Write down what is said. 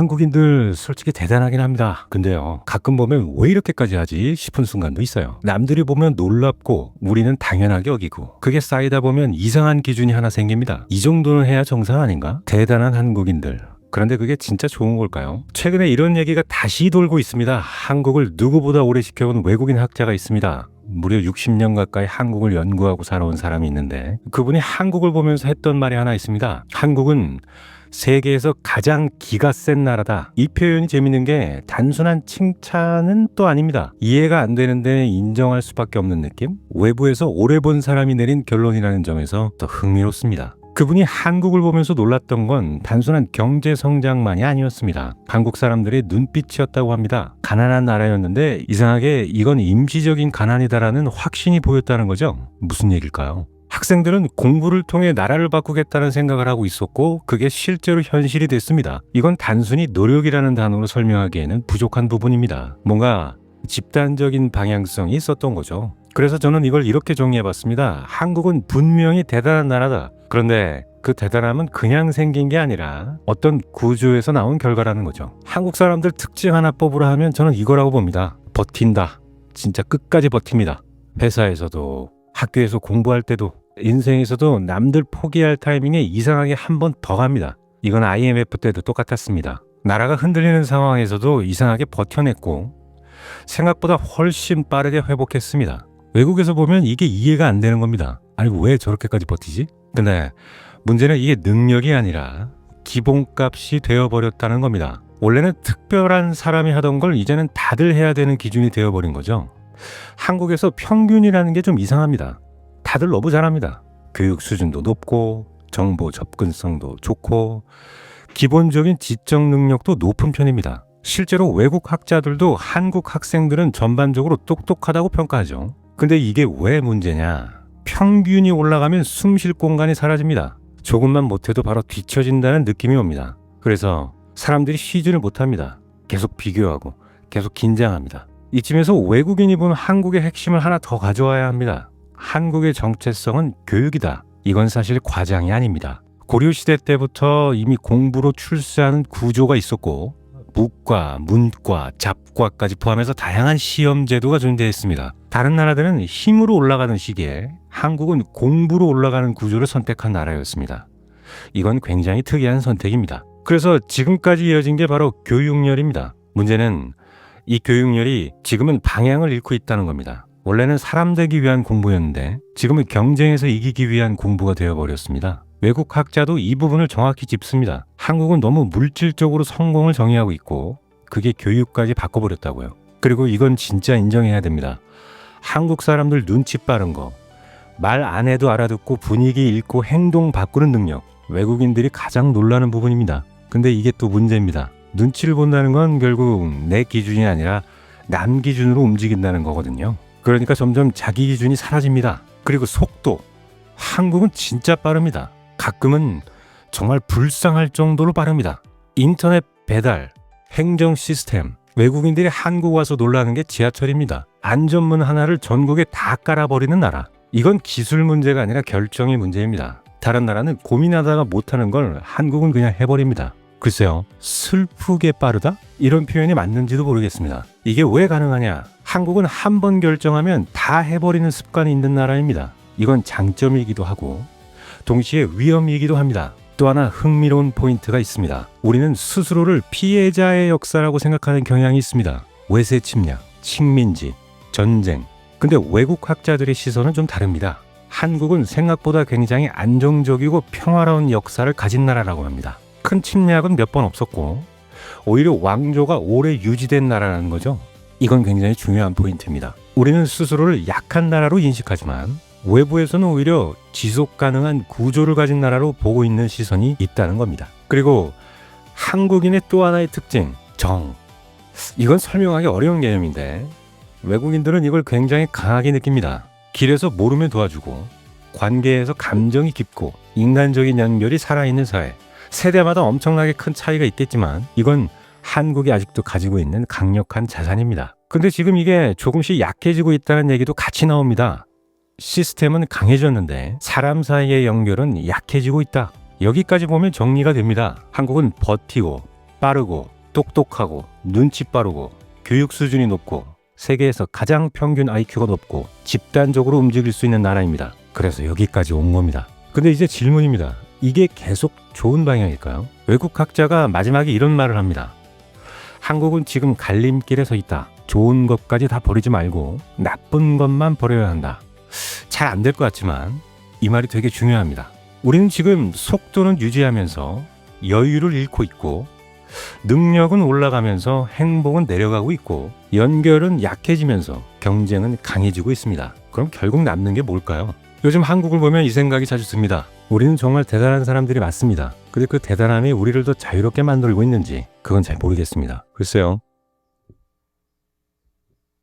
한국인들 솔직히 대단하긴 합니다. 근데요, 가끔 보면 왜 이렇게까지 하지 싶은 순간도 있어요. 남들이 보면 놀랍고 우리는 당연하게 여기고, 그게 쌓이다 보면 이상한 기준이 하나 생깁니다. 이 정도는 해야 정상 아닌가? 대단한 한국인들. 그런데 그게 진짜 좋은 걸까요? 최근에 이런 얘기가 다시 돌고 있습니다. 한국을 누구보다 오래 지켜온 외국인 학자가 있습니다. 무려 60년 가까이 한국을 연구하고 살아온 사람이 있는데, 그분이 한국을 보면서 했던 말이 하나 있습니다. 한국은 세계에서 가장 기가 센 나라다. 이 표현이 재밌는 게 단순한 칭찬은 또 아닙니다. 이해가 안 되는데 인정할 수밖에 없는 느낌? 외부에서 오래 본 사람이 내린 결론이라는 점에서 또 흥미롭습니다. 그분이 한국을 보면서 놀랐던 건 단순한 경제 성장만이 아니었습니다. 한국 사람들의 눈빛이었다고 합니다. 가난한 나라였는데 이상하게 이건 임시적인 가난이다라는 확신이 보였다는 거죠. 무슨 얘기일까요? 학생들은 공부를 통해 나라를 바꾸겠다는 생각을 하고 있었고, 그게 실제로 현실이 됐습니다. 이건 단순히 노력이라는 단어로 설명하기에는 부족한 부분입니다. 뭔가 집단적인 방향성이 있었던 거죠. 그래서 저는 이걸 이렇게 정리해봤습니다. 한국은 분명히 대단한 나라다. 그런데 그 대단함은 그냥 생긴 게 아니라 어떤 구조에서 나온 결과라는 거죠. 한국 사람들 특징 하나 뽑으라 하면 저는 이거라고 봅니다. 버틴다. 진짜 끝까지 버팁니다. 회사에서도, 학교에서 공부할 때도, 인생에서도 남들 포기할 타이밍에 이상하게 한 번 더 갑니다. 이건 IMF 때도 똑같았습니다. 나라가 흔들리는 상황에서도 이상하게 버텨냈고 생각보다 훨씬 빠르게 회복했습니다. 외국에서 보면 이게 이해가 안 되는 겁니다. 아니, 왜 저렇게까지 버티지? 근데 문제는 이게 능력이 아니라 기본값이 되어버렸다는 겁니다. 원래는 특별한 사람이 하던 걸 이제는 다들 해야 되는 기준이 되어버린 거죠. 한국에서 평균이라는 게 좀 이상합니다. 다들 너무 잘합니다. 교육 수준도 높고 정보 접근성도 좋고 기본적인 지적 능력도 높은 편입니다. 실제로 외국 학자들도 한국 학생들은 전반적으로 똑똑하다고 평가하죠. 근데 이게 왜 문제냐? 평균이 올라가면 숨 쉴 공간이 사라집니다. 조금만 못해도 바로 뒤처진다는 느낌이 옵니다. 그래서 사람들이 쉬지를 못합니다. 계속 비교하고 계속 긴장합니다. 이쯤에서 외국인이 본 한국의 핵심을 하나 더 가져와야 합니다. 한국의 정체성은 교육이다. 이건 사실 과장이 아닙니다. 고려시대 때부터 이미 공부로 출세하는 구조가 있었고, 무과, 문과, 잡과까지 포함해서 다양한 시험 제도가 존재했습니다. 다른 나라들은 힘으로 올라가는 시기에 한국은 공부로 올라가는 구조를 선택한 나라였습니다. 이건 굉장히 특이한 선택입니다. 그래서 지금까지 이어진 게 바로 교육열입니다. 문제는 이 교육열이 지금은 방향을 잃고 있다는 겁니다. 원래는 사람 되기 위한 공부였는데 지금은 경쟁에서 이기기 위한 공부가 되어버렸습니다. 외국 학자도 이 부분을 정확히 짚습니다. 한국은 너무 물질적으로 성공을 정의하고 있고 그게 교육까지 바꿔버렸다고요. 그리고 이건 진짜 인정해야 됩니다. 한국 사람들 눈치 빠른 거, 말 안 해도 알아듣고 분위기 읽고 행동 바꾸는 능력, 외국인들이 가장 놀라는 부분입니다. 근데 이게 또 문제입니다. 눈치를 본다는 건 결국 내 기준이 아니라 남 기준으로 움직인다는 거거든요. 그러니까 점점 자기 기준이 사라집니다. 그리고 속도, 한국은 진짜 빠릅니다. 가끔은 정말 불쌍할 정도로 빠릅니다. 인터넷 배달, 행정 시스템, 외국인들이 한국 와서 놀라는 게 지하철입니다. 안전문 하나를 전국에 다 깔아버리는 나라. 이건 기술 문제가 아니라 결정의 문제입니다. 다른 나라는 고민하다가 못하는 걸 한국은 그냥 해버립니다. 글쎄요, 슬프게 빠르다? 이런 표현이 맞는지도 모르겠습니다. 이게 왜 가능하냐? 한국은 한 번 결정하면 다 해버리는 습관이 있는 나라입니다. 이건 장점이기도 하고 동시에 위험이기도 합니다. 또 하나 흥미로운 포인트가 있습니다. 우리는 스스로를 피해자의 역사라고 생각하는 경향이 있습니다. 외세 침략, 식민지, 전쟁. 근데 외국 학자들의 시선은 좀 다릅니다. 한국은 생각보다 굉장히 안정적이고 평화로운 역사를 가진 나라라고 합니다. 큰 침략은 몇 번 없었고 오히려 왕조가 오래 유지된 나라라는 거죠. 이건 굉장히 중요한 포인트입니다. 우리는 스스로를 약한 나라로 인식하지만 외부에서는 오히려 지속 가능한 구조를 가진 나라로 보고 있는 시선이 있다는 겁니다. 그리고 한국인의 또 하나의 특징, 정. 이건 설명하기 어려운 개념인데 외국인들은 이걸 굉장히 강하게 느낍니다. 길에서 모르면 도와주고 관계에서 감정이 깊고 인간적인 연결이 살아있는 사회. 세대마다 엄청나게 큰 차이가 있겠지만 이건 한국이 아직도 가지고 있는 강력한 자산입니다. 근데 지금 이게 조금씩 약해지고 있다는 얘기도 같이 나옵니다. 시스템은 강해졌는데 사람 사이의 연결은 약해지고 있다. 여기까지 보면 정리가 됩니다. 한국은 버티고 빠르고 똑똑하고 눈치 빠르고 교육 수준이 높고 세계에서 가장 평균 IQ가 높고 집단적으로 움직일 수 있는 나라입니다. 그래서 여기까지 온 겁니다. 근데 이제 질문입니다. 이게 계속 좋은 방향일까요? 외국 학자가 마지막에 이런 말을 합니다. 한국은 지금 갈림길에 서 있다. 좋은 것까지 다 버리지 말고 나쁜 것만 버려야 한다. 잘 안 될 것 같지만 이 말이 되게 중요합니다. 우리는 지금 속도는 유지하면서 여유를 잃고 있고 능력은 올라가면서 행복은 내려가고 있고 연결은 약해지면서 경쟁은 강해지고 있습니다. 그럼 결국 남는 게 뭘까요? 요즘 한국을 보면 이 생각이 자주 듭니다. 우리는 정말 대단한 사람들이 많습니다. 근데 그 대단함이 우리를 더 자유롭게 만들고 있는지 그건 잘 모르겠습니다. 글쎄요.